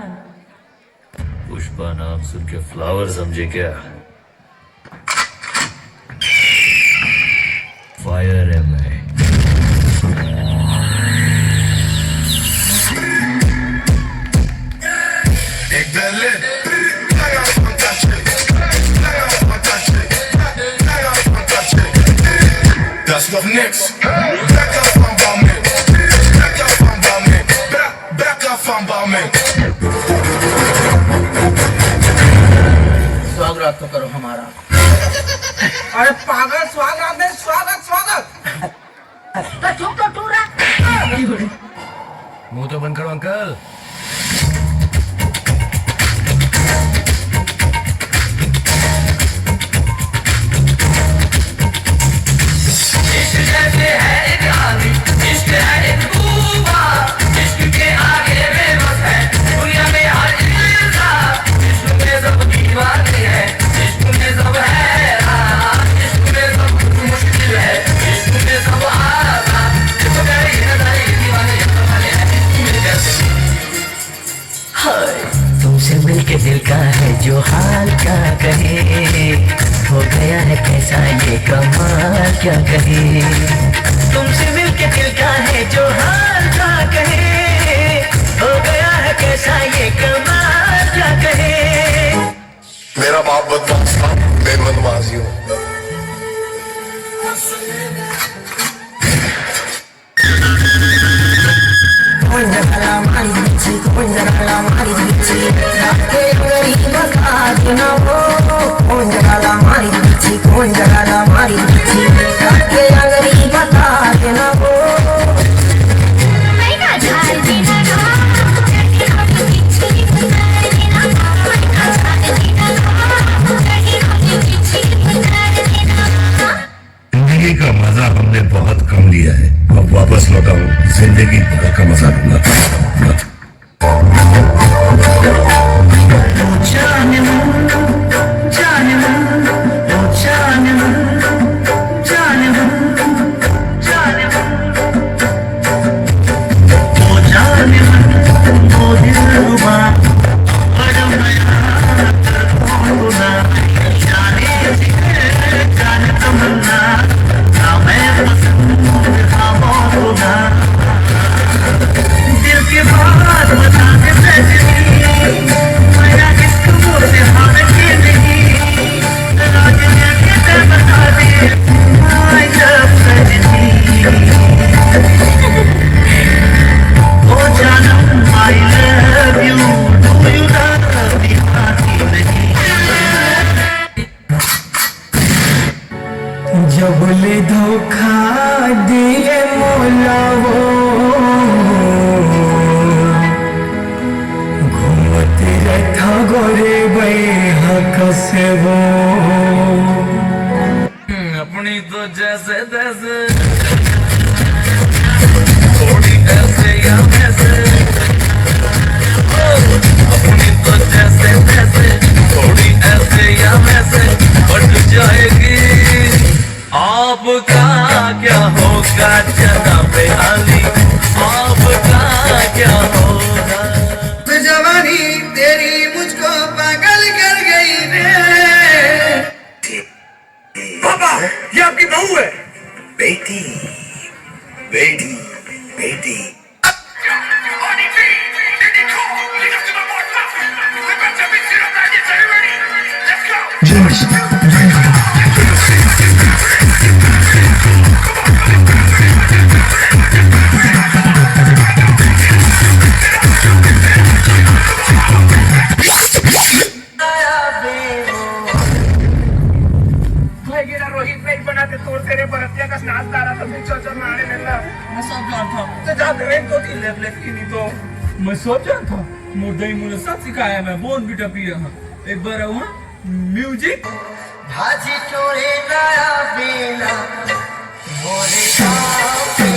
खान। पुष्पा नाम सुन के फ्लावर समझे क्या? फायर है मैं। Das ist doch nix. Bäcker vom Baumen. Bäcker vom Baumen. Bäcker vom Baumen. स्वागत तो करो हमारा। अरे पागल, स्वागत नहीं, स्वागत स्वागत। तो चुप तो टूरा। मुंह तो बंद करो अंकल। तुमसे मिलके दिल का है जो हाल क्या कहे, हो गया है कैसा ये कमाल क्या कहे। तुमसे मिलके दिल का है जो हाल क्या कहे, हो गया है कैसा ये कमाल क्या कहे। मेरा बाप बदमाश था, मैं बदमाशी हूँ। कौन जगला मारी दीची, कौन जगला मारी दीची, राखे गरीब का देना वो। कौन जगला मारी दीची, कौन जगला मारी दीची, राखे गरीब का देना वो। मैं का झाल जीना ना, लड़की होती पीछे बुलाए देना। मैं का झाल जीना ना, लड़की होती पीछे बुलाए देना। जिंदगी का मजा हमने बहुत कम लिया है, अब वापस लौटाऊं जिंदगी भर का मजा लूंगा। जब ले धोखा दिए मौला वो, घूमते रहता गोरे बेहक से वो। अपनी तो जैसे तैसे, थोड़ी ऐसे या वैसे। अपनी तो जैसे तैसे, थोड़ी ऐसे या वैसे बट जाएगी। आपका क्या होगा जनाबे आली, आपका क्या होगा। जवानी तेरी मुझको पागल कर गई रे। पापा, ये आपकी बहू है। बेटी बेटी बेटी मैं सोच रहा था मुर्दई मुझे सब सिखाया, मैं बोन बीटा पी रहा। एक बार आऊँ म्यूजिक। भाजी चोरे नया बेला मोरे गाँव के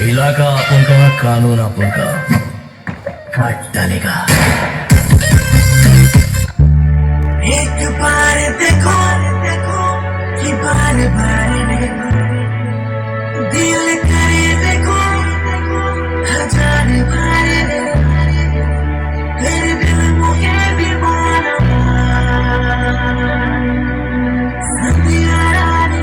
इलाका अपन का, कानून अपन का। डालेगा। एक बार देखो कि बार बार देखो, दिल करे देखो हजार बार देखो, फिर दिल मुझे भी मानो संधिया रानी।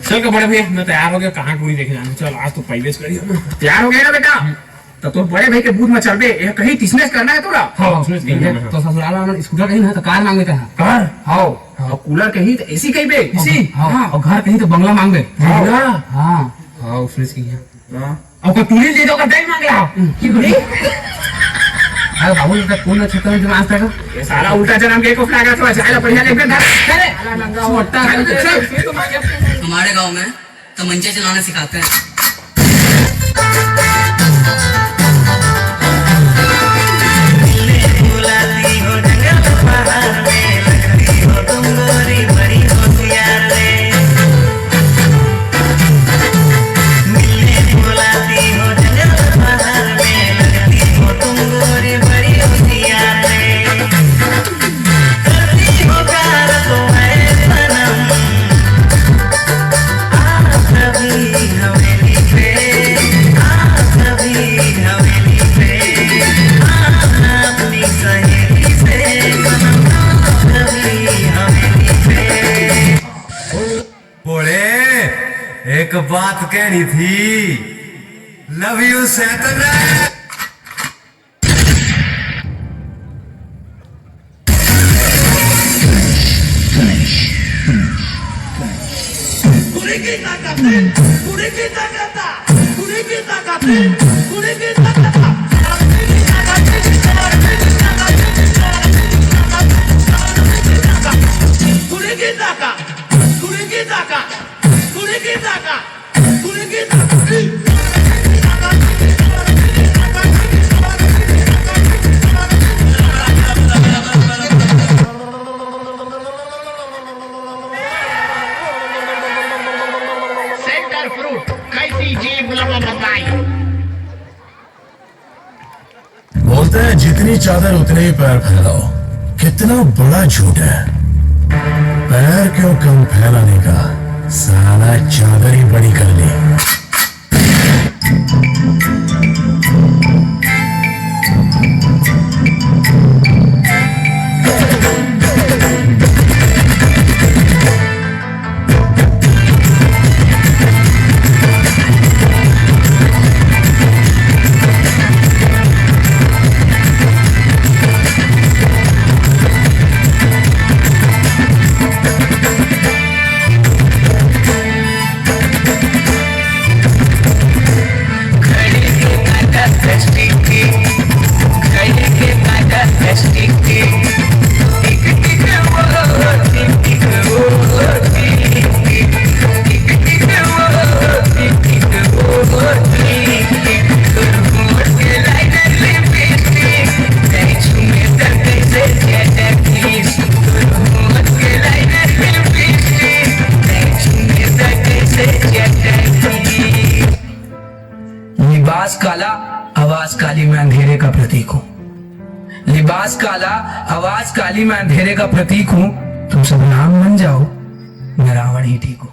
चल बड़े भैया मैं तैयार हो गया, कहाँ टूरी देखे जाना। चल आज तो पहले से करिए ना। तैयार हो गया ना बेटा? तो बड़े भाई के बूथ में चल बे, ये कहीं टिसनेस करना है तोरा। हाँ उसमें तो ससुराल में स्कूटर कहीं ना तो कार मांगे कहा कार। हाँ और कूलर कहीं तो एसी कहीं बे एसी? हाँ और घर कहीं तो बंगला मांगे। हाँ हाँ उसमें से किया और कोई टूरी दे दो का दही मांग रहा की बड़ी। अरे बाबू का कौन अच्छा कर दिमाग था ये साला उल्टा जन्म के को फ्लैग तो अच्छा बढ़िया लेके धर अरे साला नंगा मोटा हमारे गांव में तमंचा चलाना सिखाते हैं। एक बात कहनी थी, लव यू सैतन। बोलते हैं जितनी चादर उतने ही पैर फैलाओ। कितना बड़ा झूठ है। पैर क्यों कम फैलाने का, साला चादर ही बड़ी कर ली। लिबास काला आवाज काली, मैं अंधेरे का प्रतीक हूं। लिबास काला आवाज काली, मैं अंधेरे का प्रतीक हूं। तुम सब राम बन जाओ, मैं रावण ही ठीक हूं।